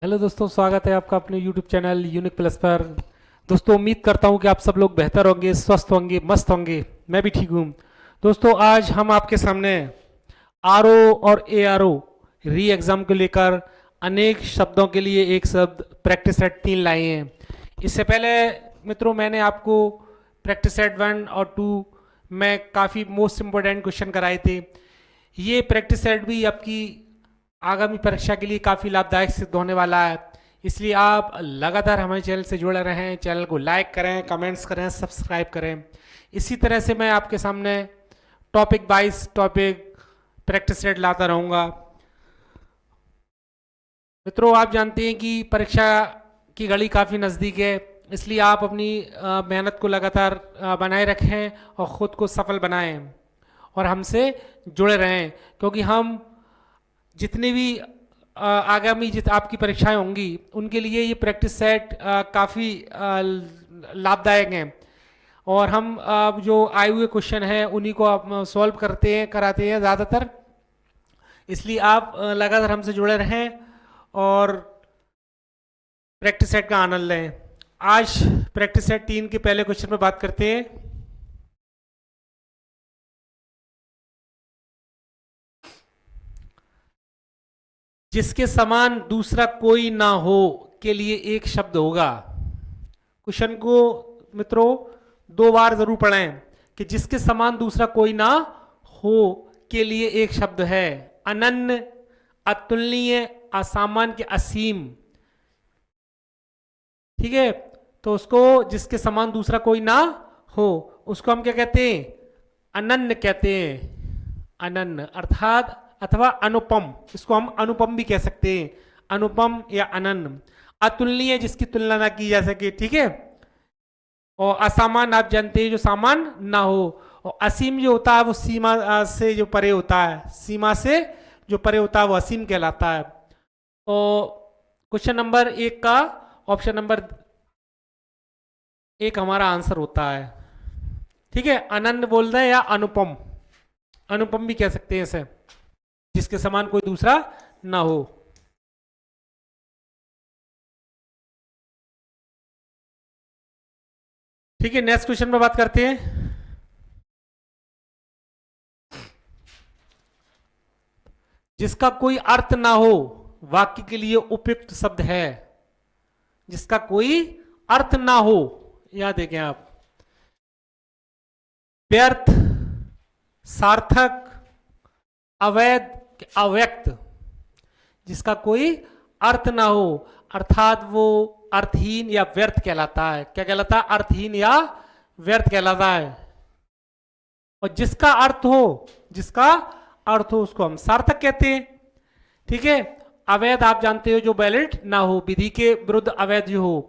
Hello दोस्तों, स्वागत है आपका अपने YouTube चैनल यूनिक प्लस पर। दोस्तों, उम्मीद करता हूँ कि आप सब लोग बेहतर होंगे, स्वस्थ होंगे, मस्त होंगे। मैं भी ठीक हूँ। दोस्तों, आज हम आपके सामने RO और ARO री एग्ज़ाम को लेकर अनेक शब्दों के लिए एक शब्द प्रैक्टिस सेट 3 लाए हैं। इससे पहले मित्रों, मैंने आपको प्रैक्टिस सेट 1 और 2 में काफ़ी मोस्ट इम्पोर्टेंट क्वेश्चन कराए थे। ये प्रैक्टिस सेट भी आपकी आगामी परीक्षा के लिए काफ़ी लाभदायक सिद्ध होने वाला है। इसलिए आप लगातार हमारे चैनल से जुड़े रहें, चैनल को लाइक करें, कमेंट्स करें, सब्सक्राइब करें। इसी तरह से मैं आपके सामने topic wise topic practice set लाता रहूँगा। मित्रों, आप जानते हैं कि परीक्षा की घड़ी काफ़ी नज़दीक है। इसलिए आप अपनी मेहनत को लगातार बनाए रखें और ख़ुद को सफल बनाएं और हमसे जुड़े रहें, क्योंकि हम जितनी भी आगामी जित आपकी परीक्षाएं होंगी उनके लिए ये प्रैक्टिस सेट काफ़ी लाभदायक हैं। और हम जो आए हुए क्वेश्चन हैं उन्हीं को आप सॉल्व करते हैं, कराते हैं ज़्यादातर। इसलिए आप लगातार हमसे जुड़े रहें और प्रैक्टिस सेट का आनंद लें। आज प्रैक्टिस सेट 3 के पहले क्वेश्चन पर बात करते हैं। जिसके समान दूसरा कोई ना हो के लिए एक शब्द होगा। क्वेश्चन को मित्रों 2 बार जरूर पढ़ें कि जिसके समान दूसरा कोई ना हो के लिए एक शब्द है। अनन्य, अतुलनीय, असामान्य, असीम। ठीक है, तो उसको जिसके समान दूसरा कोई ना हो उसको हम क्या कहते हैं? अनन्य कहते हैं। अनन्य अर्थात अथवा अनुपम, इसको हम अनुपम भी कह सकते हैं। अनुपम या अनन्य। अतुलनीय, जिसकी तुलना ना की जा सके। ठीक है। और असामान्य आप जानते हैं, जो सामान ना हो। और असीम जो होता है वो सीमा से जो परे होता है, सीमा से जो परे होता है वो असीम कहलाता है। और क्वेश्चन नंबर 1 का ऑप्शन नंबर 1 हमारा आंसर होता है। ठीक है, अनन्य बोल रहे हैं या अनुपम। अनुपम भी कह सकते हैं इसे, जिसके समान कोई दूसरा ना हो। ठीक है, नेक्स्ट क्वेश्चन पर बात करते हैं। जिसका कोई अर्थ ना हो वाक्य के लिए उपयुक्त शब्द है। जिसका कोई अर्थ ना हो, याद देखें आप। व्यर्थ, सार्थक, अवैध, अव्यक्त। जिसका कोई अर्थ ना हो अर्थात वो अर्थहीन या व्यर्थ कहलाता है। क्या कहलाता है? अर्थहीन या व्यर्थ कहलाता है। और जिसका अर्थ हो, जिसका अर्थ हो उसको हम सार्थक कहते हैं। ठीक है। अवैध आप जानते हो, जो वैलिड ना हो, विधि के विरुद्ध अवैध जो हो,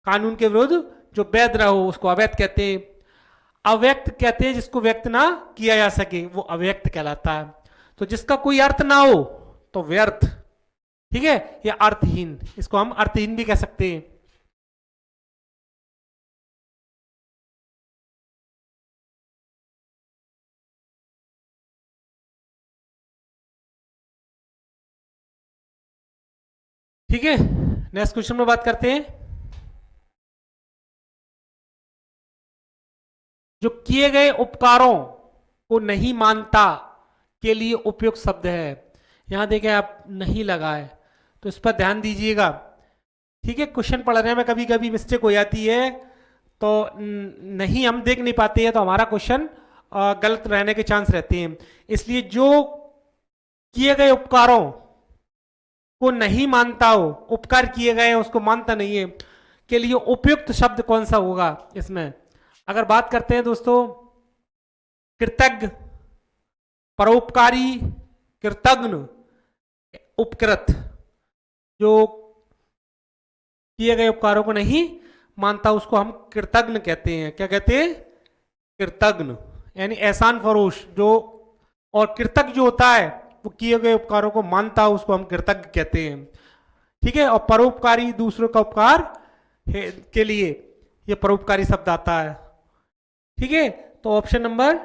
कानून के विरुद्ध जो वैध ना हो उसको अवैध कहते हैं। अव्यक्त कहते हैं जिसको व्यक्त ना किया जा सके, वो अव्यक्त कहलाता है। तो जिसका कोई अर्थ ना हो तो व्यर्थ। ठीक है, या अर्थहीन, इसको हम अर्थहीन भी कह सकते हैं। ठीक है, नेक्स्ट क्वेश्चन में बात करते हैं। जो किए गए उपकारों को नहीं मानता के लिए उपयुक्त शब्द है। यहां देखें आप, नहीं लगा है तो इस पर ध्यान दीजिएगा। ठीक है, क्वेश्चन पढ़ने में कभी कभी मिस्टेक हो जाती है, तो नहीं हम देख नहीं पाते हैं तो हमारा क्वेश्चन गलत रहने के चांस रहते हैं। इसलिए जो किए गए उपकारों को नहीं मानता हो, उपकार किए गए हैं उसको मानता नहीं है, के लिए उपयुक्त शब्द कौन सा होगा इसमें? अगर बात करते हैं दोस्तों, कृतज्ञ, परोपकारी, कृतज्ञ, उपकृत। जो किए गए उपकारों को नहीं मानता उसको हम कृतज्ञ कहते हैं। क्या कहते हैं? कृतज्ञ, यानी एहसान फरोश जो। और कृतज्ञ जो होता है वो किए गए उपकारों को मानता है, उसको हम कृतज्ञ कहते हैं। ठीक है। और परोपकारी, दूसरों का उपकार के लिए ये परोपकारी शब्द आता है। ठीक है, तो ऑप्शन नंबर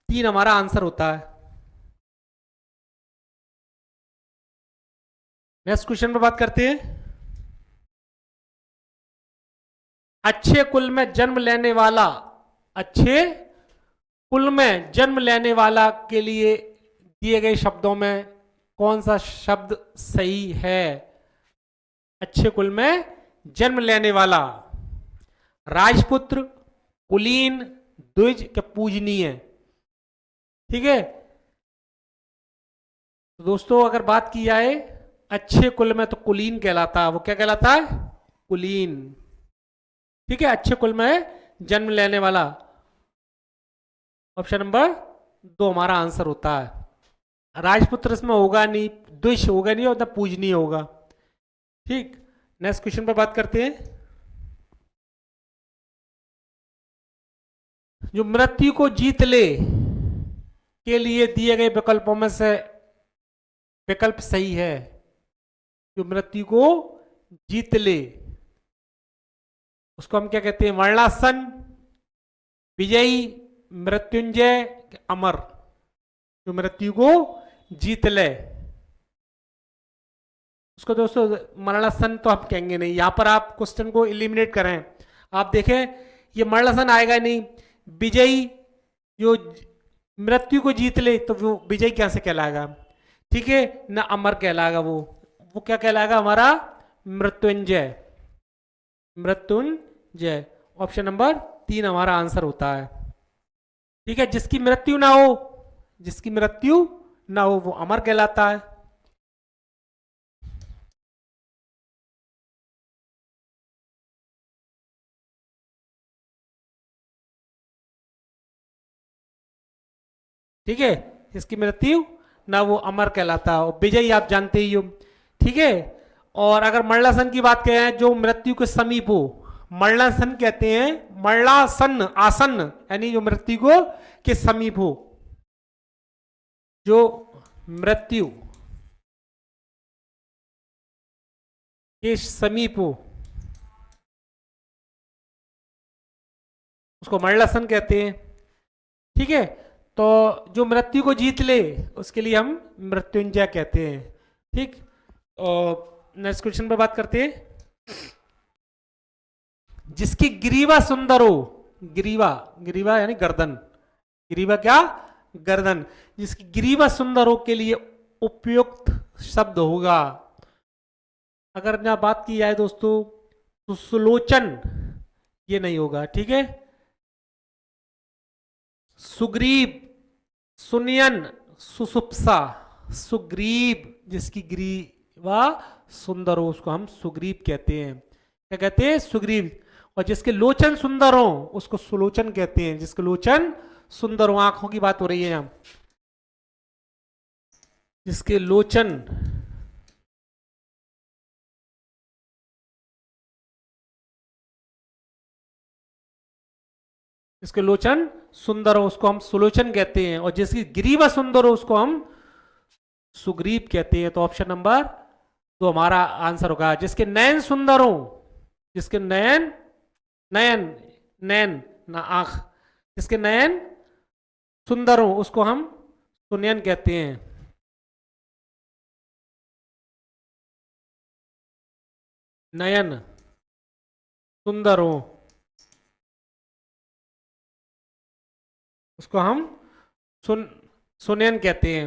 3 हमारा आंसर होता है। नेक्स्ट क्वेश्चन पे बात करते हैं। अच्छे कुल में जन्म लेने वाला, अच्छे कुल में जन्म लेने वाला के लिए दिए गए शब्दों में कौन सा शब्द सही है? अच्छे कुल में जन्म लेने वाला, राजपुत्र, कुलीन, द्विज के पूजनीय। ठीक है, तो दोस्तों अगर बात की जाए अच्छे कुल में, तो कुलीन कहलाता है। वो क्या कहलाता है? कुलीन। ठीक है, अच्छे कुल में जन्म लेने वाला, ऑप्शन नंबर 2 हमारा आंसर होता है। राजपुत्र इसमें होगा नहीं, द्विज होगा नहीं, और पूजनीय होगा। ठीक, नेक्स्ट क्वेश्चन पर बात करते हैं। जो मृत्यु को जीत ले के लिए दिए गए विकल्पों में से विकल्प सही है? जो मृत्यु को जीत ले, उसको हम क्या कहते हैं? मरणासन, विजयी, मृत्युंजय, अमर। जो मृत्यु को जीत ले, उसको दोस्तों मरणासन तो हम कहेंगे नहीं। यहां पर आप क्वेश्चन को एलिमिनेट करें, आप देखें ये मरणासन आएगा नहीं। विजयी, जो मृत्यु को जीत ले, तो वो विजयी कैसे कहलाएगा? ठीक है ना, अमर कहलाएगा। वो क्या कहलाएगा? हमारा मृत्युंजय। मृत्युंजय, ऑप्शन नंबर 3 हमारा आंसर होता है। ठीक है, जिसकी मृत्यु ना हो, जिसकी मृत्यु ना हो वो अमर कहलाता है। ठीक है, जिसकी मृत्यु ना वो अमर कहलाता है। और विजयी आप जानते ही हो। ठीक है, और अगर मरणासन की बात करें, जो मृत्यु के समीप हो, मरणासन कहते हैं। मरणासन, आसन, यानी जो मृत्यु को के समीप हो, जो मृत्यु के समीप हो, उसको मरणासन कहते हैं। ठीक है, तो जो मृत्यु को जीत ले उसके लिए हम मृत्युंजय कहते हैं। ठीक, और नेक्स्ट क्वेश्चन पर बात करते हैं। जिसकी ग्रीवा सुंदर हो, ग्रीवा, ग्रीवा यानी गर्दन, ग्रीवा क्या? गर्दन। जिसकी ग्रीवा सुंदर हो के लिए उपयुक्त शब्द होगा। अगर यहाँ बात की जाए दोस्तों, तो सुलोचन ये नहीं होगा। ठीक है, सुग्रीव, सुनियन, सुसुप्सा। सुग्रीव, जिसकी ग्रीवा सुंदर हो उसको हम सुग्रीव कहते हैं। क्या कहते हैं? सुग्रीव। और जिसके लोचन सुंदर हो उसको सुलोचन कहते हैं। जिसके लोचन सुंदर हो, आंखों की बात हो रही है यहां, जिसके लोचन जिसके लोचन सुंदर हो उसको हम सुलोचन कहते हैं। और जिसकी ग्रीवा सुंदर हो उसको हम सुग्रीव कहते हैं। तो ऑप्शन नंबर 2 हमारा आंसर होगा। जिसके नयन सुंदर हो, जिसके नयन, नयन, नयन ना आंख, जिसके नयन सुंदर हो उसको हम सुनयन कहते हैं। नयन सुंदर हो उसको हम सुनयन कहते हैं।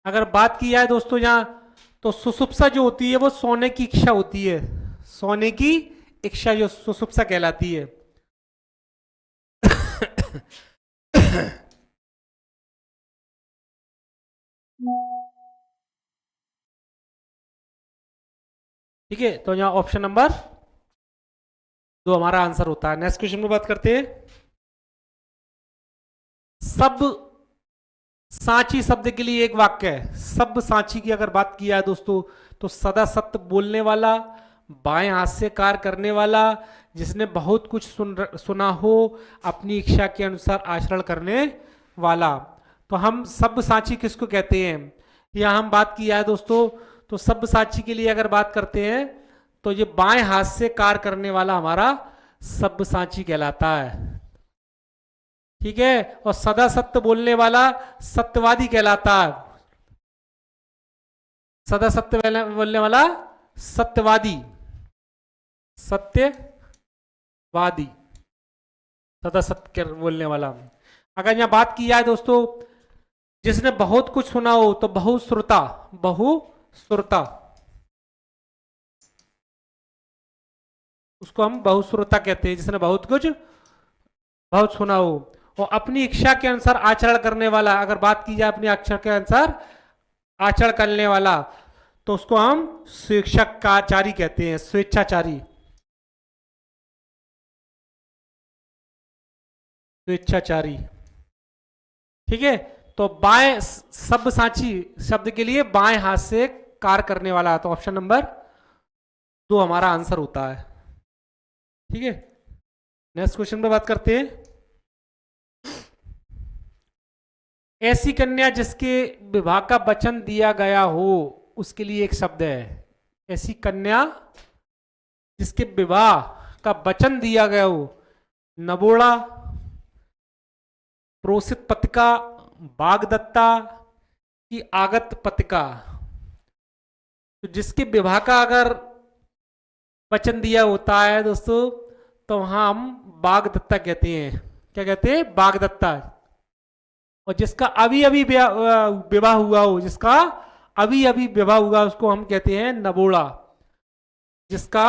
अगर बात की जाए दोस्तों यहाँ, तो सुसुप्सा जो होती है वो सोने की इच्छा होती है। सोने की इच्छा जो सुसुप्सा कहलाती है। ठीक है, तो यहाँ ऑप्शन नंबर 2 हमारा आंसर होता है। नेक्स्ट क्वेश्चन में बात करते हैं। सब सांची शब्द के लिए एक वाक्य है। सब सांची की अगर बात की जाए दोस्तों, तो सदा सत्य बोलने वाला, बाएं हाथ से कार्य करने वाला, जिसने बहुत कुछ सुना हो, अपनी इच्छा के अनुसार आचरण करने वाला। तो हम सब सांची किसको कहते हैं? यहाँ हम बात की जाए दोस्तों, तो सब सांची के लिए अगर बात करते हैं, तो ये बाएं हाथ से कार्य करने वाला हमारा सब सांची कहलाता है। ठीक है, और सदा सत्य बोलने वाला सत्यवादी कहलाता है। सदा सत्य बोलने वाला, सत्यवादी, सत्यवादी, सदा सत्य बोलने वाला। अगर यहाँ बात की जाए दोस्तों, जिसने बहुत कुछ सुना हो तो बहुश्रुता, बहुश्रुता, उसको हम बहुश्रुता कहते हैं, जिसने बहुत कुछ, बहुत सुना हो। और अपनी इच्छा के अनुसार आचरण करने वाला, अगर बात की जाए अपनी इच्छा के अनुसार आचरण करने वाला, तो उसको हम स्वेच्छाचारी कहते हैं, स्वेच्छाचारी, स्वेच्छाचारी। ठीक है, तो बाएं सब्यसाची शब्द के लिए बाएं हाथ से कार्य करने वाला, तो ऑप्शन नंबर 2 हमारा आंसर होता है। ठीक है, नेक्स्ट क्वेश्चन पे बात करते हैं। ऐसी कन्या जिसके विवाह का वचन दिया गया हो, उसके लिए एक शब्द है। ऐसी कन्या जिसके विवाह का वचन दिया गया हो, नबोड़ा, प्रोसित पतिका, बागदत्ता की आगत पतिका। तो जिसके विवाह का अगर वचन दिया होता है दोस्तों, तो वहां हम बागदत्ता कहते हैं। क्या कहते हैं? बागदत्ता। और जिसका अभी अभी विवाह हुआ हो, जिसका अभी अभी विवाह हुआ, उसको हम कहते हैं नबोड़ा। जिसका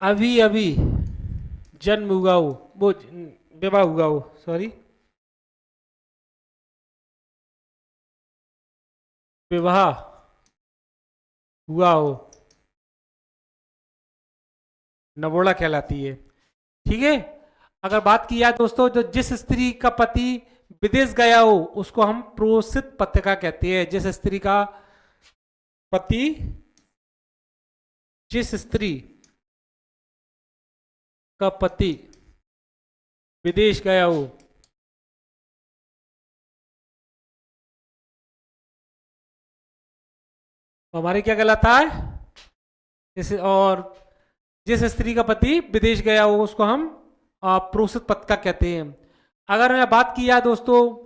अभी अभी जन्म हुआ हो, वो विवाह हुआ हो, सॉरी, विवाह हुआ हो, नबोड़ा कहलाती है। ठीक है, अगर बात की जाए दोस्तों, जो जिस स्त्री का पति विदेश गया हो, उसको हम प्रोसित पतिका कहते हैं। जिस स्त्री का पति, जिस स्त्री का पति विदेश गया हो, तो हमारे क्या कहलाता है? जैसे, और जिस स्त्री का पति विदेश गया हो, उसको हम प्रोसित पतिका कहते हैं। अगर मैं बात की जाए दोस्तों,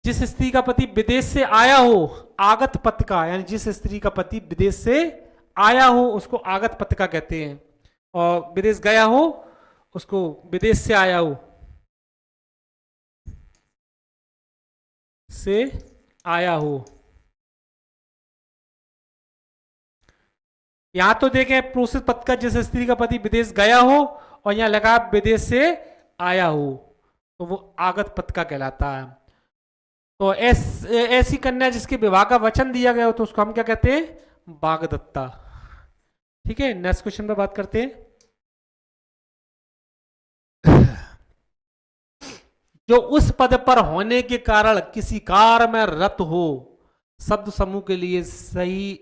जिस स्त्री का पति विदेश से आया हो, आगत पतिका, यानी जिस स्त्री का पति विदेश से आया हो, उसको आगत पतिका कहते हैं। और विदेश गया हो, उसको विदेश से आया हो, से आया हो। यहां तो देखें, प्रोसित पतिका जिस स्त्री का पति विदेश गया हो, और यहां लगा विदेश से आया हो, तो वो आगत पतिका कहलाता है। तो ऐसी कन्या जिसके विवाह का वचन दिया गया हो, तो उसको हम क्या कहते हैं? बागदत्ता। ठीक है, नेक्स्ट क्वेश्चन पे बात करते हैं। जो उस पद पर होने के कारण किसी कार्य में रत हो, शब्द समूह के लिए सही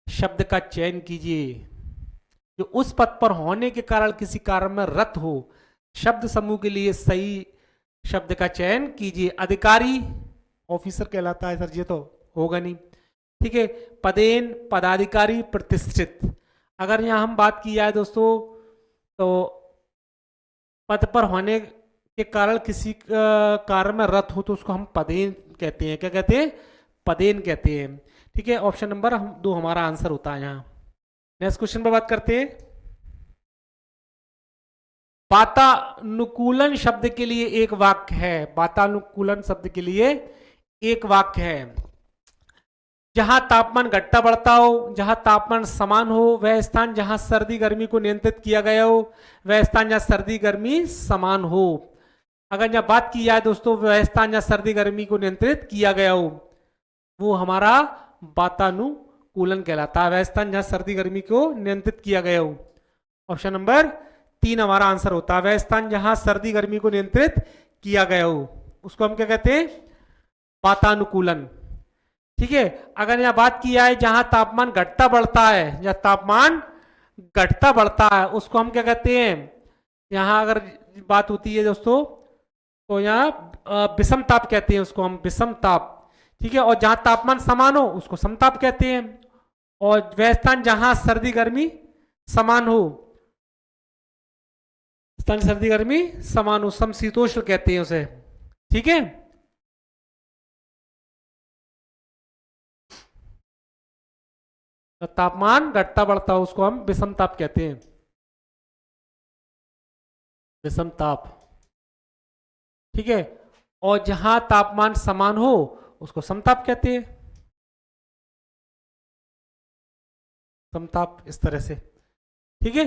शब्द का चयन कीजिए। जो उस पद पर होने के कारण किसी कार्य में रत हो, शब्द समूह के लिए सही शब्द का चयन कीजिए। अधिकारी, ऑफिसर कहलाता है सर, ये तो होगा नहीं। ठीक है, पदेन, पदाधिकारी, प्रतिष्ठित। अगर यहां हम बात की जाए दोस्तों, तो पद पर होने के कारण किसी कार्य में रत हो, तो उसको हम पदेन कहते हैं। क्या कहते हैं? पदेन कहते हैं। ठीक है, ऑप्शन नंबर 2 हमारा आंसर होता है यहाँ। नेक्स्ट क्वेश्चन पे बात करते हैं। वातानुकूलन शब्द के लिए एक वाक्य है। वातानुकूलन शब्द के लिए एक वाक्य है। जहां तापमान घटता बढ़ता हो, जहां तापमान समान हो, वह स्थान जहां सर्दी गर्मी को नियंत्रित किया गया हो, वह स्थान जहां सर्दी गर्मी समान हो। अगर यहाँ बात की जाए दोस्तों, वह स्थान जहां सर्दी गर्मी को नियंत्रित किया गया हो, वो हमारा वातानुकूलन कहलाता है। वह स्थान जहां सर्दी गर्मी को नियंत्रित किया गया हो। ऑप्शन नंबर 3 हमारा आंसर होता है। वह स्थान जहां सर्दी गर्मी को नियंत्रित किया गया हो, उसको हम क्या कहते हैं? वातानुकूलन। ठीक है, अगर यहां बात की जाए जहां तापमान घटता बढ़ता है, जहां तापमान घटता बढ़ता है, उसको हम क्या कहते हैं? यहां अगर बात होती है दोस्तों, तो यहाँ विषम ताप कहते हैं, उसको हम विषम ताप। ठीक है, और जहां तापमान समान हो, उसको समताप कहते हैं। और वह स्थान जहां सर्दी गर्मी समान हो, स्थान सर्दी गर्मी समान हो, समशीतोष्ण कहते हैं उसे। ठीक है, तो तापमान घटता बढ़ता हो उसको हम विषम ताप कहते हैं, विषम ताप। ठीक है। और जहां तापमान समान हो उसको समताप कहते हैं, समताप, इस तरह से। ठीक है।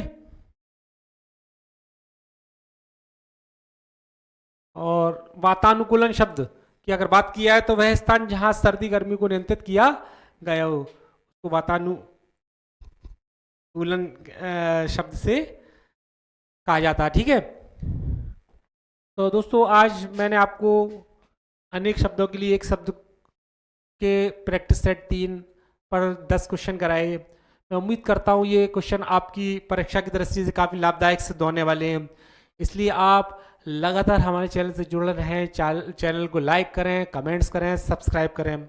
और वातानुकूलन शब्द की अगर बात किया है तो वह स्थान जहां सर्दी गर्मी को नियंत्रित किया गया हो उसको वातानुकूलन शब्द से कहा जाता है। ठीक है। तो दोस्तों आज मैंने आपको अनेक शब्दों के लिए एक शब्द के प्रैक्टिस सेट 3 पर 10 क्वेश्चन कराए। मैं उम्मीद करता हूँ ये क्वेश्चन आपकी परीक्षा की दृष्टि से काफ़ी लाभदायक सिद्ध होने वाले हैं, इसलिए आप लगातार हमारे चैनल से जुड़े रहें, चैनल को लाइक करें, कमेंट्स करें, सब्सक्राइब करें।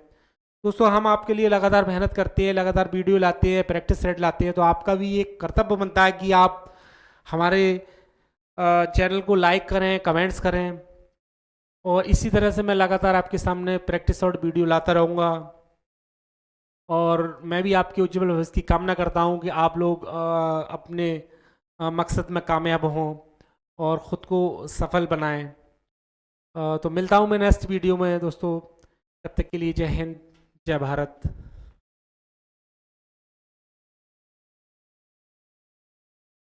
दोस्तों हम आपके लिए लगातार मेहनत करते हैं, लगातार वीडियो लाते हैं, प्रैक्टिस सेट लाते हैं, तो आपका भी एक कर्तव्य बनता है कि आप हमारे चैनल को लाइक करें, कमेंट्स करें। और इसी तरह से मैं लगातार आपके सामने प्रैक्टिस और वीडियो लाता रहूँगा। और मैं भी आपके उज्जवल भविष्य की कामना करता हूँ कि आप लोग अपने मकसद में कामयाब हों और ख़ुद को सफल बनाएं। तो मिलता हूँ मैं नेक्स्ट वीडियो में दोस्तों, तब तक के लिए जय हिंद, जय भारत।